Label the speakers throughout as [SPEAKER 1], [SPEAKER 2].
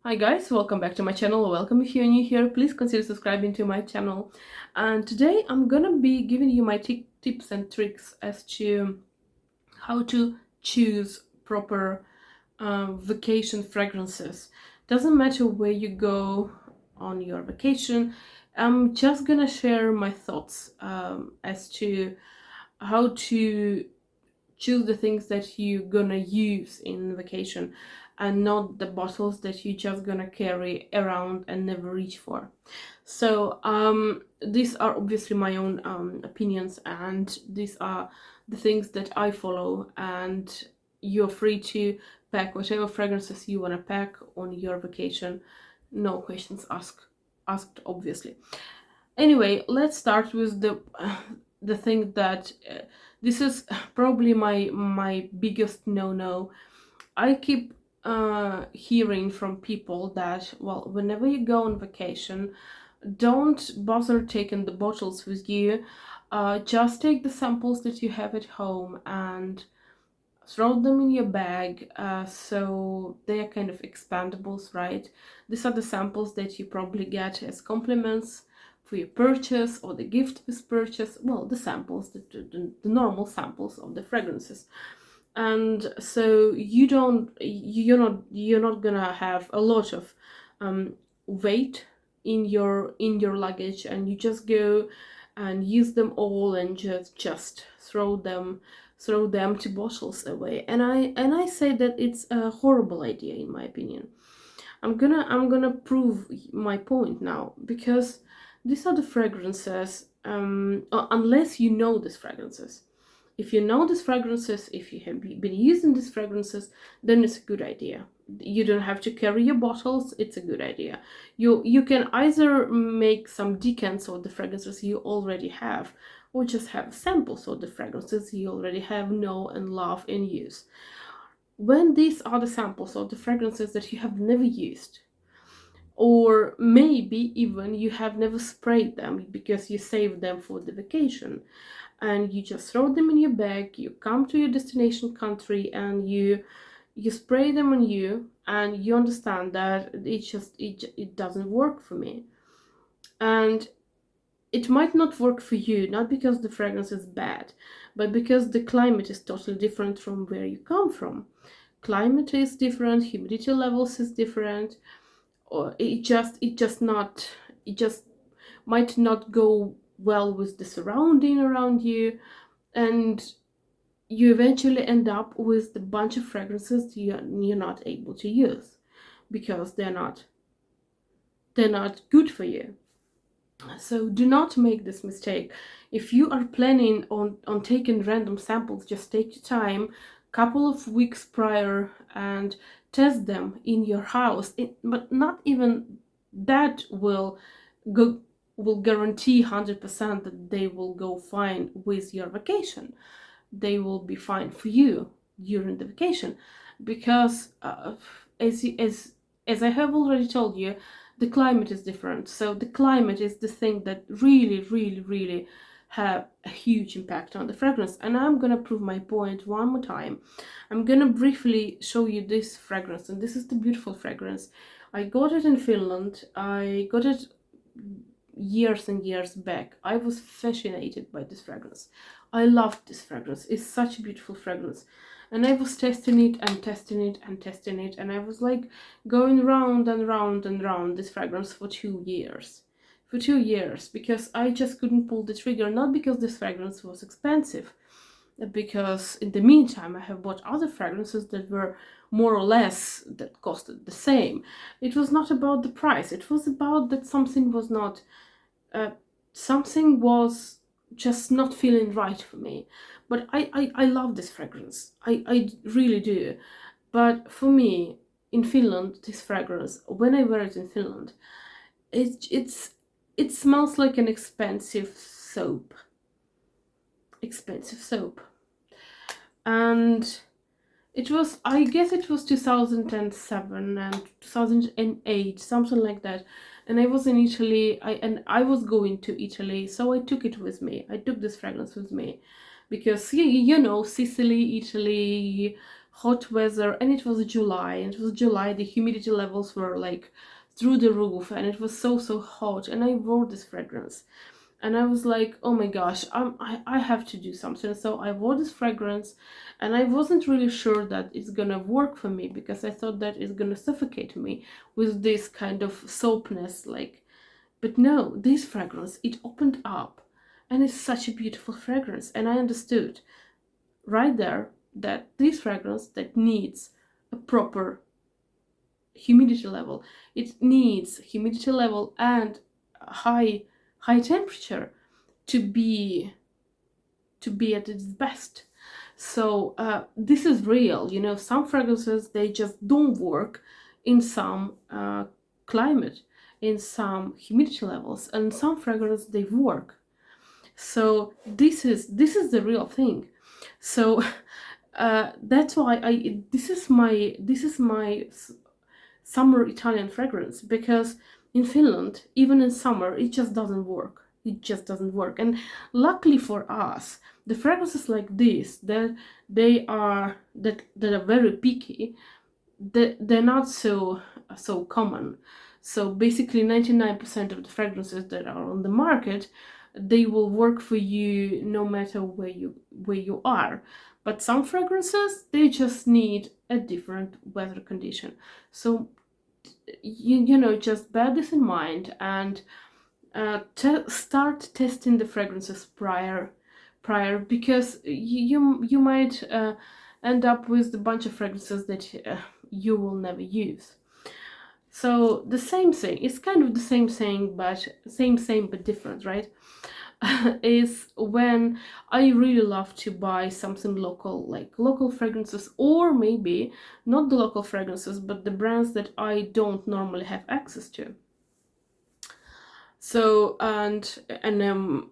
[SPEAKER 1] Hi guys, welcome back to my channel. Welcome if you're new here. Please consider subscribing to my channel. And today I'm gonna be giving you my tips and tricks as to how to choose proper vacation fragrances. Doesn't matter where you go on your vacation. I'm just gonna share my thoughts as to how to choose the things that you're gonna use in vacation and not the bottles that you just gonna carry around and never reach for. So these are obviously my own opinions, and these are the things that I follow, and you're free to pack whatever fragrances you want to pack on your vacation. No questions asked, obviously. Anyway, let's start with the thing that this is probably my biggest no. I keep hearing from people that, well, whenever you go on vacation, don't bother taking the bottles with you. Just take the samples that you have at home and throw them in your bag, so they are kind of expandables, right? These are the samples that you probably get as compliments for your purchase or the gift with purchase. Well, the samples, the normal samples of the fragrances. And so you're not gonna have a lot of weight in your luggage, and you just go and use them all and just throw the empty bottles away. And I say that it's a horrible idea, in my opinion. I'm gonna prove my point now, because these are the fragrances, unless you know these fragrances. If you know these fragrances, if you have been using these fragrances, then it's a good idea. You don't have to carry your bottles. It's a good idea. You can either make some decants of the fragrances you already have, or just have samples of the fragrances you already have, know and love and use. When these are the samples of the fragrances that you have never used, or maybe even you have never sprayed them because you saved them for the vacation, and you just throw them in your bag, you come to your destination country and you spray them on you, and you understand that it doesn't work for me. And it might not work for you, not because the fragrance is bad, but because the climate is totally different from where you come from. Climate is different, humidity levels is different, or it just might not go well with the surrounding around you, and you eventually end up with a bunch of fragrances you're not able to use because they're not good for you. So do not make this mistake. If you are planning on taking random samples, just take your time, couple of weeks prior, and test them in your house. But not even that will guarantee 100% that they will go fine with your vacation. They will be fine for you during the vacation, because as I have already told you, the climate is different. So the climate is the thing that really have a huge impact on the fragrance. And I'm gonna prove my point one more time. I'm gonna briefly show you this fragrance, and this is the beautiful fragrance. I got it in Finland. I got it years and years back. I was fascinated by this fragrance. I loved this fragrance. It's such a beautiful fragrance. And I was testing it and testing it and testing it, and I was like going round and round and round this fragrance for 2 years. For 2 years, because I just couldn't pull the trigger, not because this fragrance was expensive, because in the meantime I have bought other fragrances that were more or less, that costed the same. It was not about the price, it was about that something was not something was just not feeling right for me. But I love this fragrance. I really do. But for me, in Finland, this fragrance, when I wear it in Finland, it smells like an expensive soap. Expensive soap. And it was, I guess it was 2007 and 2008, something like that. And I was in Italy, I was going to Italy, so I took it with me. I took this fragrance with me because you know, Sicily, Italy, hot weather, and it was July, and it was July, the humidity levels were like through the roof, and it was so hot, and I wore this fragrance, and I was like, oh my gosh, I have to do something. So I wore this fragrance, and I wasn't really sure that it's gonna work for me, because I thought that it's gonna suffocate me with this kind of soapness, like, but no, this fragrance, it opened up, and it's such a beautiful fragrance. And I understood right there that this fragrance that needs a proper humidity level, it needs humidity level and high temperature to be at its best. So this is real, you know. Some fragrances, they just don't work in some climate, in some humidity levels, and some fragrances, they work. So this is the real thing. So that's why this is my summer Italian fragrance, because in Finland, even in summer, it just doesn't work. It just doesn't work. And luckily for us, the fragrances like this, that are very picky, they're not so common. So basically 99% of the fragrances that are on the market, they will work for you no matter where you are. But some fragrances, they just need a different weather condition. So you know, just bear this in mind, and start testing the fragrances prior, because you might end up with a bunch of fragrances that you will never use. So the same thing, it's kind of the same thing, but same but different, right? Is when I really love to buy something local, like local fragrances, or maybe not the local fragrances, but the brands that I don't normally have access to. So and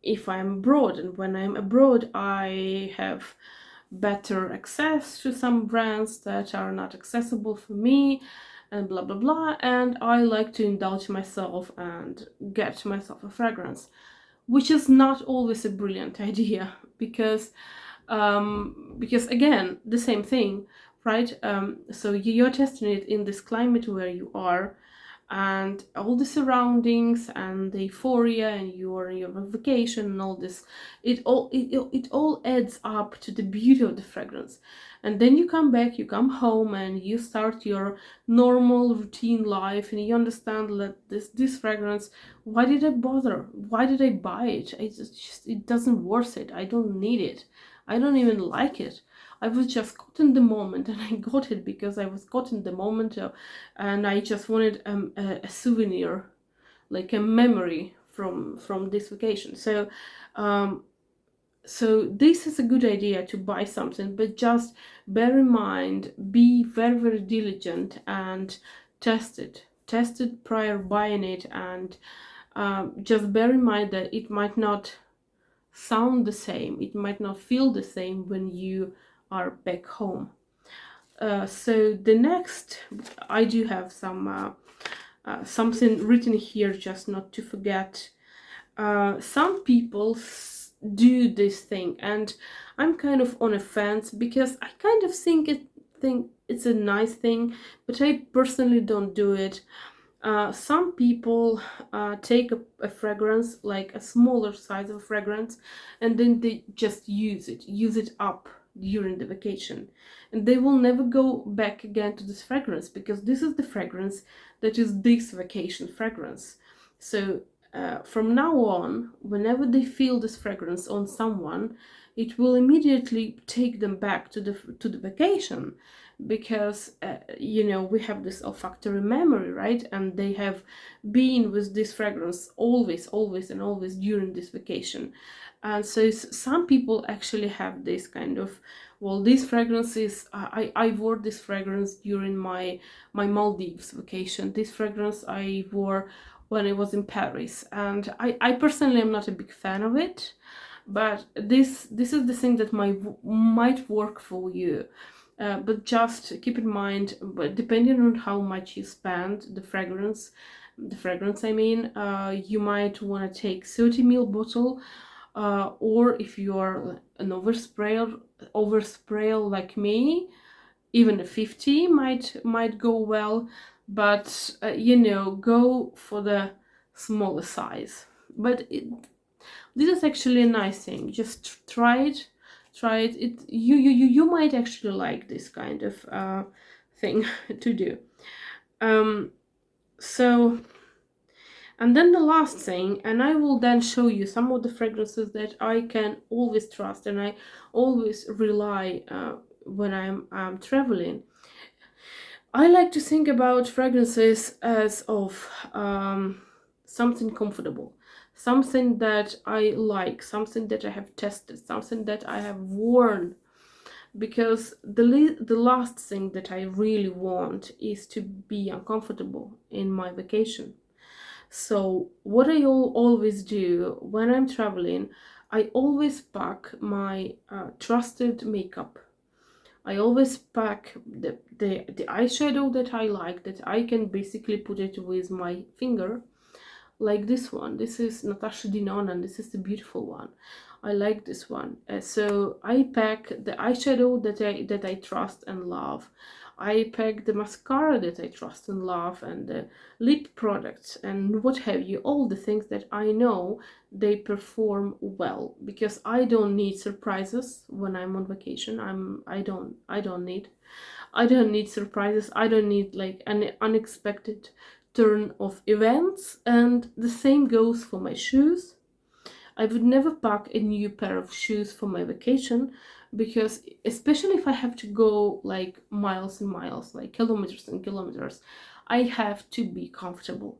[SPEAKER 1] if I'm abroad, and when I'm abroad, I have better access to some brands that are not accessible for me, and blah blah blah, and I like to indulge myself and get myself a fragrance, which is not always a brilliant idea, because again, the same thing, right? So you're testing it in this climate where you are, and all the surroundings and the euphoria, and you're on your vacation and all this, it all adds up to the beauty of the fragrance. And then you come back, you come home, and you start your normal routine life, and you understand that this fragrance, why did I bother, why did I buy it? It doesn't worth it. I don't need it. I don't even like it. I was just caught in the moment, and I got it because I was caught in the moment, and I just wanted a souvenir, like a memory from this vacation. So so this is a good idea to buy something, but just bear in mind, be very diligent, and test it prior buying it, and just bear in mind that it might not sound the same, it might not feel the same when you are back home. So the next, I do have some something written here, just not to forget. Some people do this thing, and I'm kind of on a fence, because I kind of think it's a nice thing, but I personally don't do it. Some people take a fragrance, like a smaller size of fragrance, and then they just use it up during the vacation, and they will never go back again to this fragrance, because this is the fragrance that is this vacation fragrance. So from now on, whenever they feel this fragrance on someone, it will immediately take them back to the vacation, because you know, we have this olfactory memory, right? And they have been with this fragrance always and always during this vacation. And so some people actually have this kind of, well, these fragrances, I wore this fragrance during my Maldives vacation. This fragrance I wore when I was in Paris, and I personally am not a big fan of it, but this is the thing that might work for you. But just keep in mind, but depending on how much you spend, the fragrance I mean, you might want to take 30 ml bottle, or if you are an oversprayer like me, even a 50 might go well, but you know, go for the smaller size. But this is actually a nice thing. Just try it, you might actually like this kind of thing to do. um so, and then the last thing, and I will then show you some of the fragrances that I can always trust and I always rely when I'm traveling. I like to think about fragrances as of something comfortable, something that I like, something that I have tested, something that I have worn. Because the last thing that I really want is to be uncomfortable in my vacation. So what I always do when I'm traveling, I always pack my trusted makeup. I always pack the eyeshadow that I like, that I can basically put it with my finger, like this one. This is Natasha Denona, and this is the beautiful one. I like this one. So I pack the eyeshadow that I trust and love. I pack the mascara that I trust and love, and the lip products and what have you, all the things that I know they perform well, because I don't need surprises when I'm on vacation. I don't need surprises. I don't need like an unexpected turn of events. And the same goes for my shoes. I would never pack a new pair of shoes for my vacation, because especially if I have to go like miles and miles, like kilometers and kilometers, I have to be comfortable.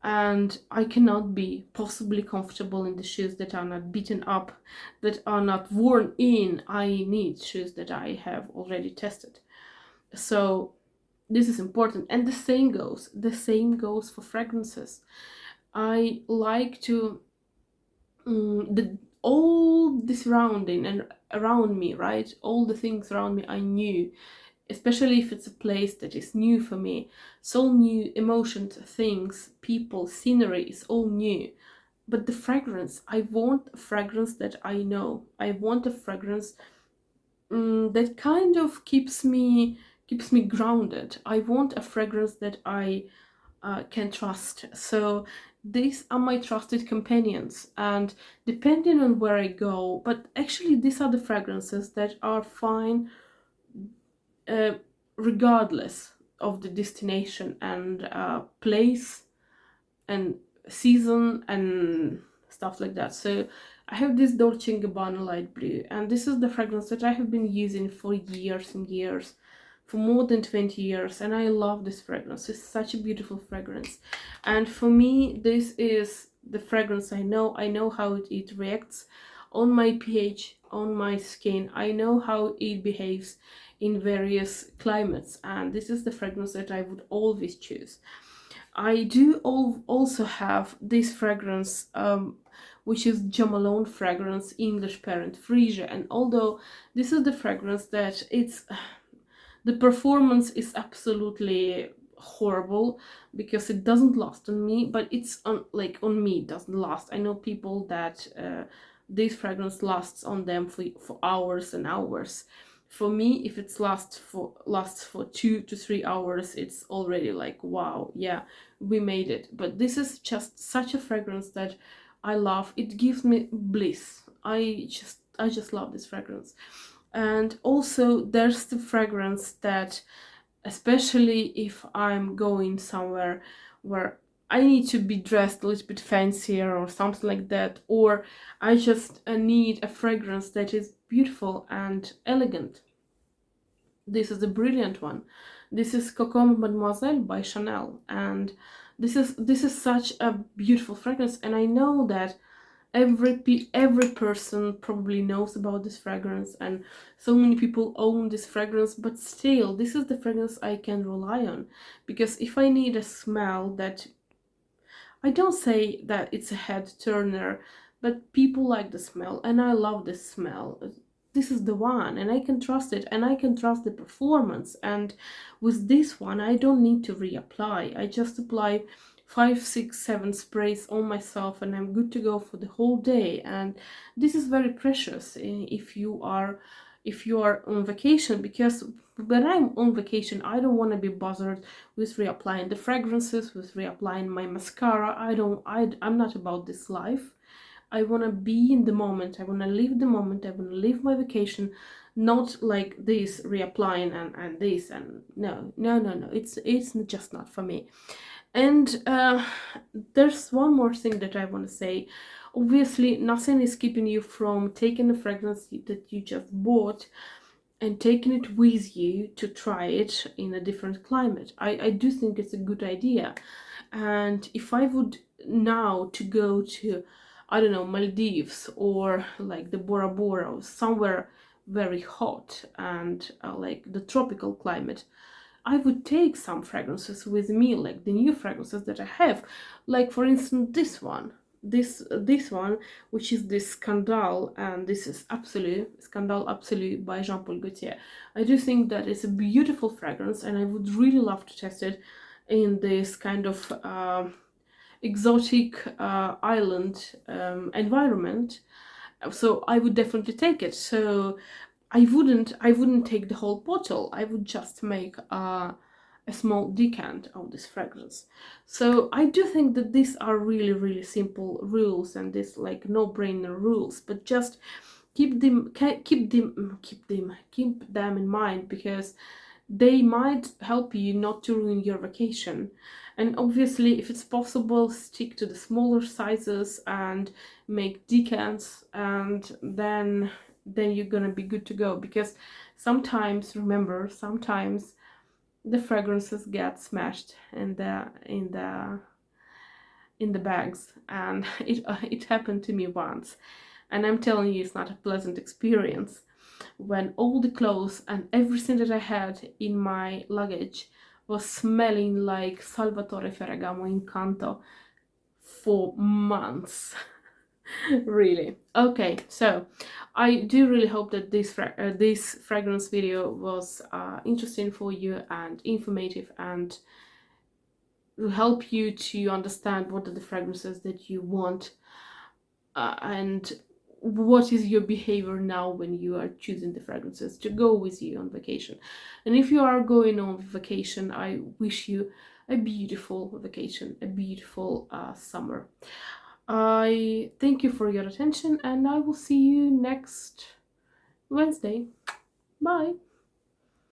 [SPEAKER 1] And I cannot be possibly comfortable in the shoes that are not beaten up, that are not worn in. I need shoes that I have already tested. So this is important. And the same goes for fragrances. I like to the all the surrounding and around me, right? All the things around me I knew, especially if it's a place that is new for me. It's all new. Emotions, things, people, scenery is all new. But the fragrance, I want a fragrance that I know. I want a fragrance that kind of keeps me grounded. I want a fragrance that I can trust. So these are my trusted companions, and depending on where I go, but actually these are the fragrances that are fine uh, regardless of the destination and place and season and stuff like that. So I have this Dolce & Gabbana light blue, and this is the fragrance that I have been using for years and years, for more than 20 years, and I love this fragrance. It's such a beautiful fragrance, and for me this is the fragrance I know. I know how it reacts on my pH, on my skin. I know how it behaves in various climates, and this is the fragrance that I would always choose. I do also have this fragrance, which is Malone fragrance, English parent, Freesia. And although this is the fragrance that the performance is absolutely horrible, because it doesn't last on me, but it's on me it doesn't last. I know people that this fragrance lasts on them for hours and hours. For me, if it lasts for 2 to 3 hours, it's already like, wow, yeah, we made it. But this is just such a fragrance that I love. It gives me bliss. I just love this fragrance. And also there's the fragrance that, especially if I'm going somewhere where I need to be dressed a little bit fancier or something like that, or I just need a fragrance that is beautiful and elegant. This is a brilliant one. This is Coco Mademoiselle by Chanel, and this is such a beautiful fragrance. And I know that every person probably knows about this fragrance, and so many people own this fragrance, but still this is the fragrance I can rely on. Because if I need a smell that, I don't say that it's a head turner, but people like the smell and I love this smell, this is the one, and I can trust it, and I can trust the performance. And with this one I don't need to reapply. I just apply 5, 6, 7 sprays on myself, and I'm good to go for the whole day. And this is very precious if you are if you are on vacation, because when I'm on vacation, I don't want to be bothered with reapplying the fragrances, with reapplying my mascara. I'm not about this life. I want to be in the moment. I want to live the moment. I want to live my vacation, not like this reapplying and this and no, no, no, no. It's just not for me. And there's one more thing that I want to say. Obviously, nothing is keeping you from taking the fragrance that you just bought and taking it with you to try it in a different climate. I do think it's a good idea. And if I would now to go to, I don't know, Maldives or like the Bora Bora or somewhere very hot and like the tropical climate, I would take some fragrances with me, like the new fragrances that I have, like for instance this one, which is this Scandal, and this is Absolu, Scandal Absolu by Jean-Paul Gaultier. I do think that it's a beautiful fragrance, and I would really love to test it in this kind of exotic island environment. So I would definitely take it. So I wouldn't take the whole bottle. I would just make a small decant of this fragrance. So I do think that these are really, really simple rules, and this like no-brainer rules, but just keep them in mind, because they might help you not to ruin your vacation. And obviously, if it's possible, stick to the smaller sizes and make decants, and then you're gonna be good to go. Because sometimes, remember, sometimes the fragrances get smashed in the bags, and it happened to me once, and I'm telling you, it's not a pleasant experience when all the clothes and everything that I had in my luggage was smelling like Salvatore Ferragamo Incanto for months. Really. Okay, so I do really hope that this fragrance video was interesting for you and informative, and will help you to understand what are the fragrances that you want, and what is your behavior now when you are choosing the fragrances to go with you on vacation. And if you are going on vacation, I wish you a beautiful vacation, a beautiful summer. I thank you for your attention, and I will see you next Wednesday. Bye.